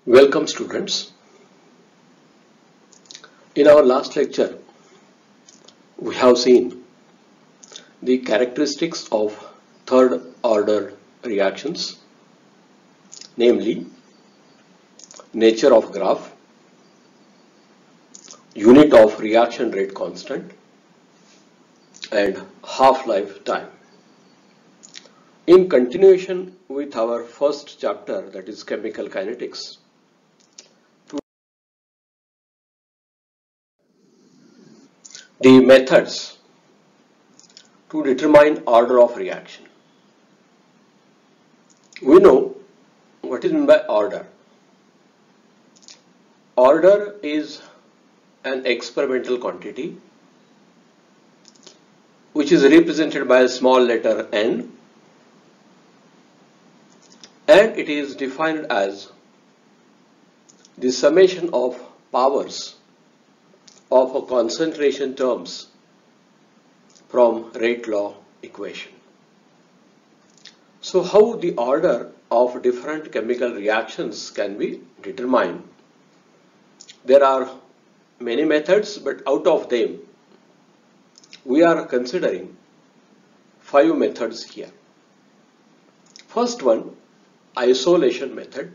Welcome students. In our last lecture, we have seen the characteristics of third order reactions, namely nature of graph, unit of reaction rate constant, and half-life time. In continuation with our first chapter, that is chemical kinetics, the methods to determine order of reaction. We know what is meant by order. Order is an experimental quantity which is represented by a small letter n, and it is defined as the summation of powers of a concentration terms from rate law equation. So how the order of different chemical reactions can be determined? There are many methods, but out of them we are considering 5 methods here. First one, isolation method.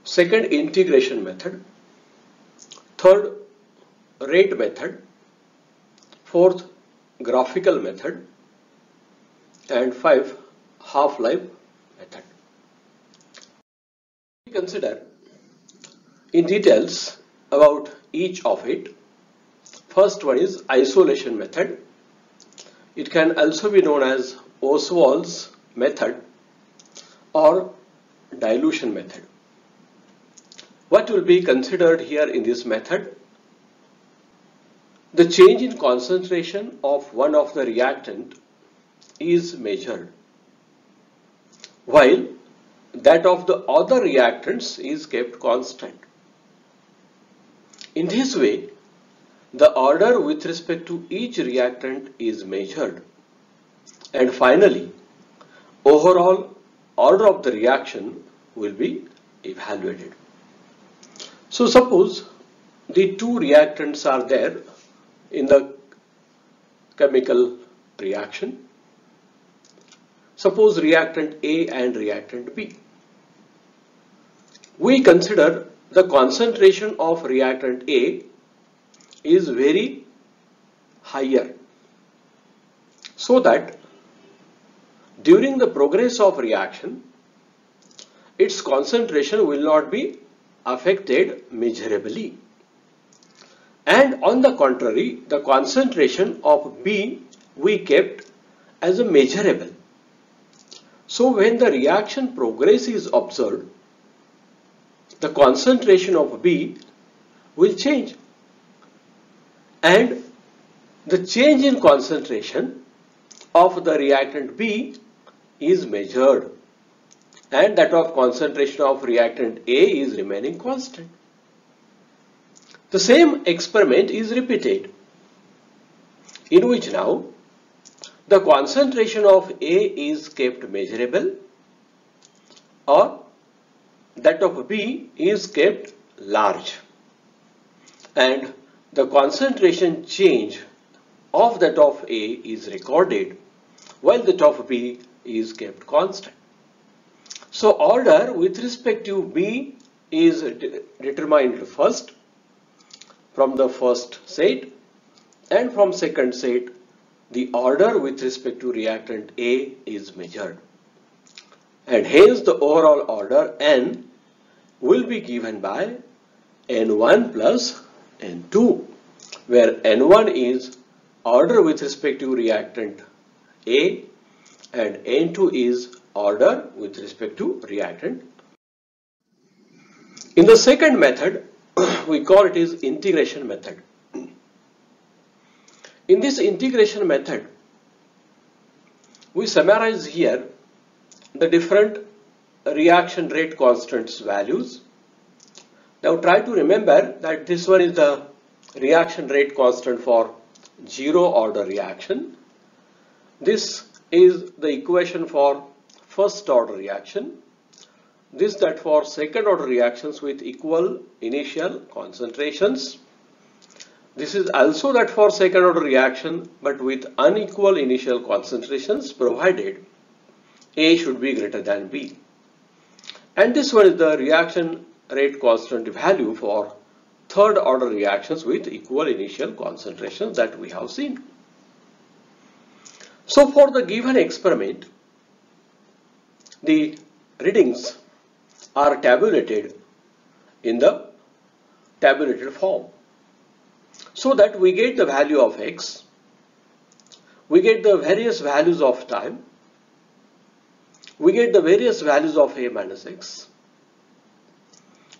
Second, integration method. Third, rate method. Fourth, graphical method. And 5, half-life method. We consider in details about each of it. First one is isolation method. It can also be known as Oswald's method or dilution method. What will be considered here in this method? The change in concentration of one of the reactant is measured, while that of the other reactants is kept constant. In this way, the order with respect to each reactant is measured, and finally, overall order of the reaction will be evaluated. So suppose the two reactants are there in the chemical reaction. Suppose reactant A and reactant B. We consider the concentration of reactant A is very higher, so that during the progress of reaction, its concentration will not be affected measurably, and on the contrary, the concentration of B we kept as a measurable. So when the reaction progress is observed, the concentration of B will change, and the change in concentration of the reactant B is measured, and that of concentration of reactant A is remaining constant. The same experiment is repeated, in which now the concentration of A is kept measurable, or that of B is kept large, and the concentration change of that of A is recorded, while that of B is kept constant. So order with respect to B is determined first from the first set, and from second set the order with respect to reactant A is measured, and hence the overall order N will be given by N1 plus N2, where N1 is order with respect to reactant A and N2 is order with respect to reactant. In the second method, we call it is integration method. In this integration method, we summarize here the different reaction rate constants values. Now try to remember that this one is the reaction rate constant for zero order reaction. This is the equation for first order reaction, this that for second order reactions with equal initial concentrations. This is also that for second order reaction but with unequal initial concentrations, provided A should be greater than B. And this one is the reaction rate constant value for third order reactions with equal initial concentrations that we have seen. So for the given experiment, the readings are tabulated in the tabulated form, so that we get the value of x, we get the various values of time, we get the various values of a minus x,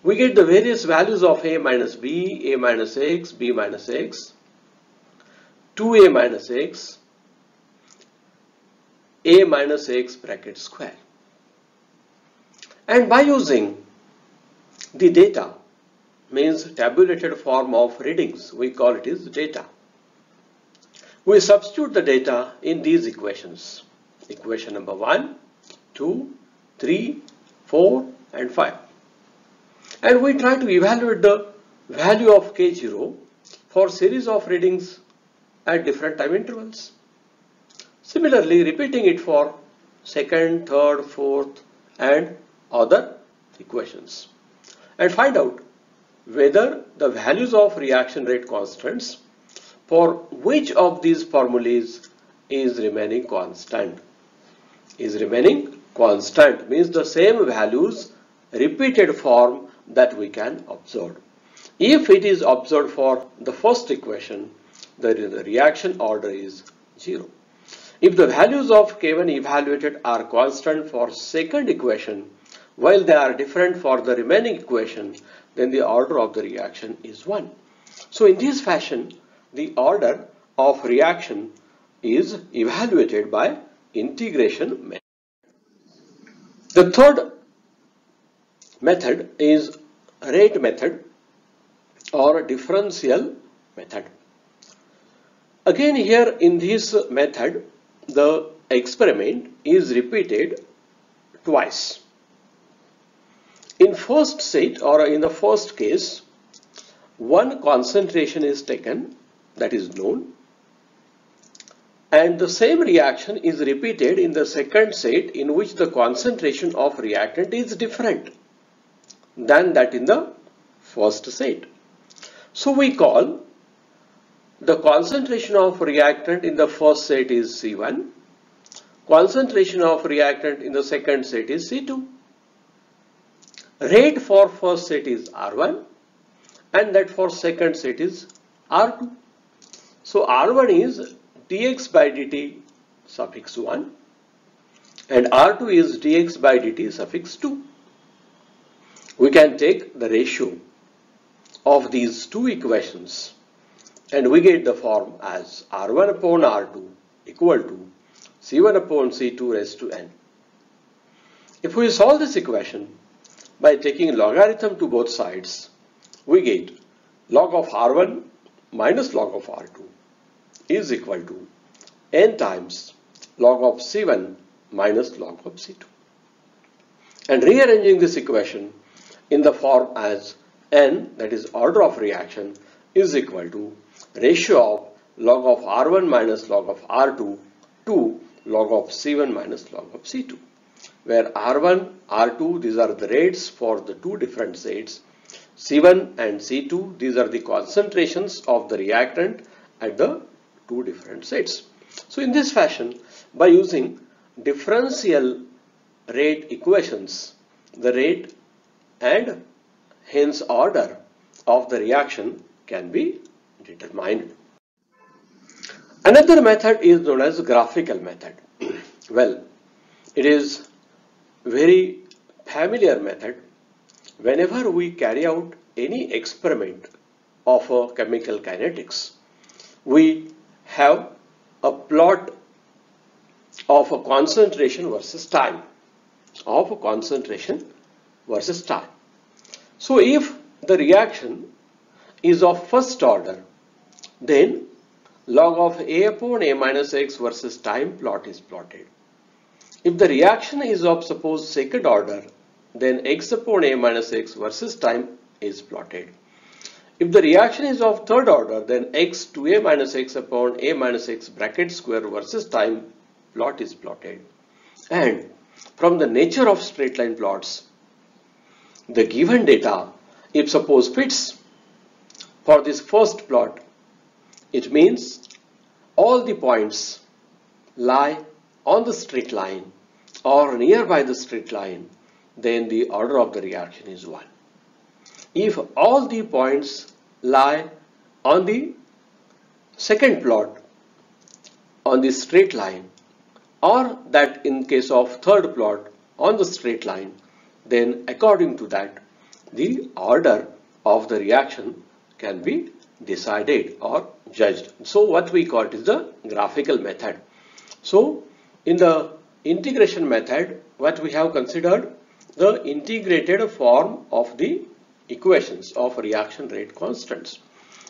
we get the various values of a minus b, a minus x, b minus x, 2a minus x, a minus x bracket square. And by using the data, means tabulated form of readings, we call it is data. We substitute the data in these equations. Equation number 1, 2, 3, 4 and 5. And we try to evaluate the value of K0 for series of readings at different time intervals. Similarly, repeating it for second, third, fourth and other equations, and find out whether the values of reaction rate constants for which of these formulas is remaining constant. Is remaining constant means the same values repeated form that we can observe. If it is observed for the first equation, the reaction order is 0. If the values of K1 evaluated are constant for second equation, while they are different for the remaining equation, then the order of the reaction is 1. So in this fashion, the order of reaction is evaluated by integration method. The third method is rate method or differential method. Again, here in this method, the experiment is repeated twice. In first set or in the first case, one concentration is taken that is known, and the same reaction is repeated in the second set in which the concentration of reactant is different than that in the first set. So we call the concentration of reactant in the first set is C1, concentration of reactant in the second set is C2. Rate for first set is R1 and that for second set is R2. So R1 is dx by dt suffix 1 and R2 is dx by dt suffix 2. We can take the ratio of these two equations and we get the form as R1 upon R2 equal to C1 upon C2 raised to n. If we solve this equation by taking logarithm to both sides, we get log of R1 minus log of R2 is equal to n times log of C1 minus log of C2. And rearranging this equation in the form as n, that is order of reaction, is equal to ratio of log of R1 minus log of R2 to log of C1 minus log of C2, where R1, R2, these are the rates for the two different sets, C1 and C2, these are the concentrations of the reactant at the two different sets. So in this fashion, by using differential rate equations, the rate and hence order of the reaction can be determined. Another method is known as graphical method. Well, it is very familiar method whenever we carry out any experiment of a chemical kinetics. We have a plot of a concentration versus time, of a concentration versus time. So if the reaction is of first order, then log of A upon A minus X versus time plot is plotted. If the reaction is of suppose second order, then x upon a minus x versus time is plotted. If the reaction is of third order, then x to a minus x upon a minus x bracket square versus time plot is plotted. And from the nature of straight line plots, the given data, if suppose fits for this first plot, it means all the points lie on the straight line or nearby the straight line, then the order of the reaction is 1. If all the points lie on the second plot on the straight line, or that in case of third plot on the straight line, then according to that the order of the reaction can be decided or judged. So what we call it is the graphical method. So in the integration method, what we have considered the integrated form of the equations of reaction rate constants,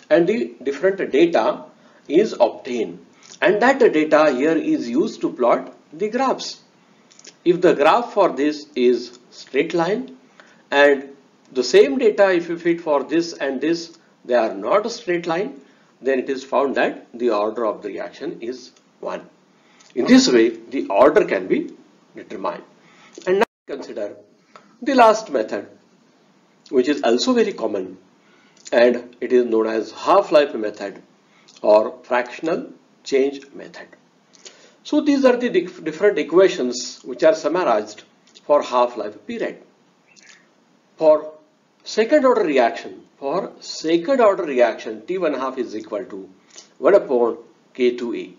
and the different data is obtained, and that data here is used to plot the graphs. If the graph for this is straight line and the same data if you fit for this and this, they are not a straight line, then it is found that the order of the reaction is 1. In this way the order can be determined. And now consider the last method, which is also very common, and it is known as half-life method or fractional change method. So these are the different equations which are summarized for half-life period. For second order reaction, T1/2 is equal to 1 upon K2A.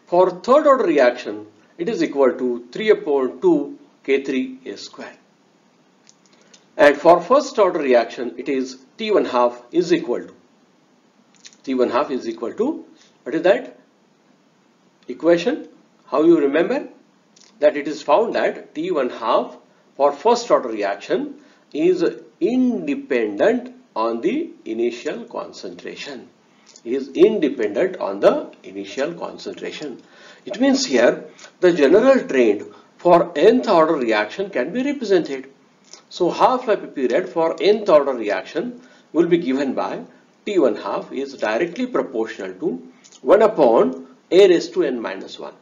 For third order reaction, it is equal to 3 upon 2 K3A square. And for first order reaction, it is T1/2 is equal to, what is that equation? How you remember? That it is found that T1/2 for first order reaction is independent on the initial concentration. It means here the general trend for nth order reaction can be represented. So half-life period for nth order reaction will be given by T1/2 is directly proportional to 1 upon a raised to n minus 1,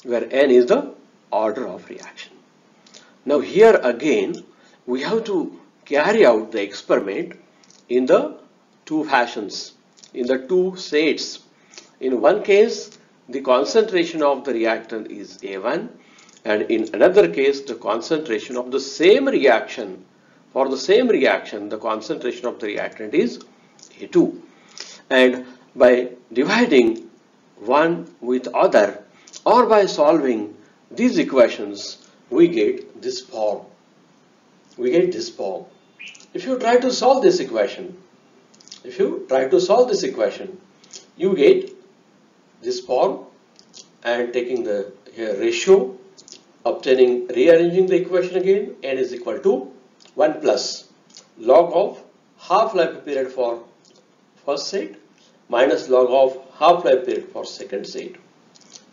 where n is the order of reaction. Now here again we have to carry out the experiment in the two fashions, in the two sets. In one case the concentration of the reactant is A1, and in another case the concentration of the same reaction, for the same reaction the concentration of the reactant is A2. And by dividing one with other or by solving these equations, we get this form. If you try to solve this equation, you get this form, and taking the ratio, rearranging the equation again, n is equal to 1 plus log of half-life period for first set minus log of half-life period for second set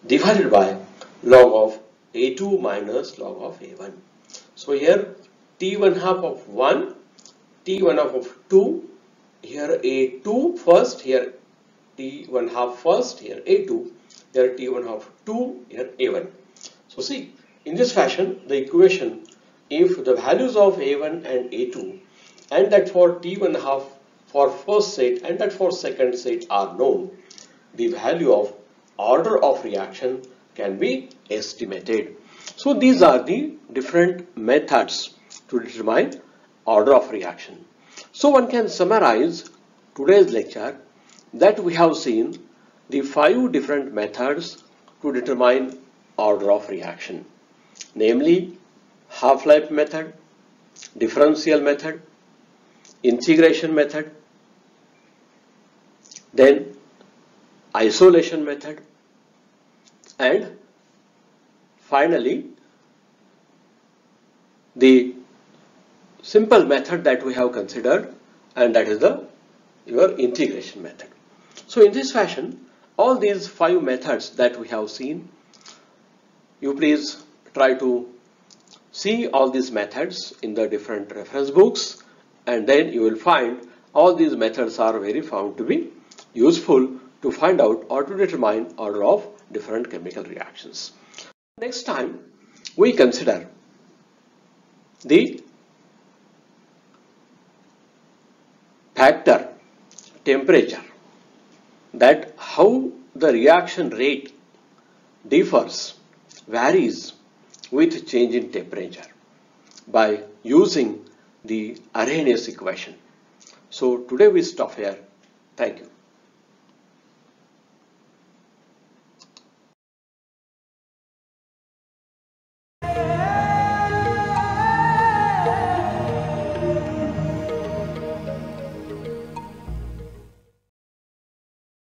divided by log of A2 minus log of A1. So here T1/2 of 1, T1/2 of 2, here A2 first, here T1/2 first, here A2, here T1/2 of 2, here A1. So see, in this fashion the equation, if the values of A1 and A2 and that for T1/2 for first set and that for second set are known, the value of order of reaction can be estimated. So these are the different methods to determine order of reaction. So one can summarize today's lecture that we have seen the 5 different methods to determine order of reaction, namely half-life method, differential method, integration method, then isolation method, and finally the simple method that we have considered, and that is your integration method. So in this fashion, all these 5 methods that we have seen, you please try to See all these methods in the different reference books, and then you will find all these methods are very found to be useful to find out or to determine order of different chemical reactions. Next time we consider the factor temperature, that how the reaction rate varies with change in temperature by using the Arrhenius equation. So today we stop here. Thank you.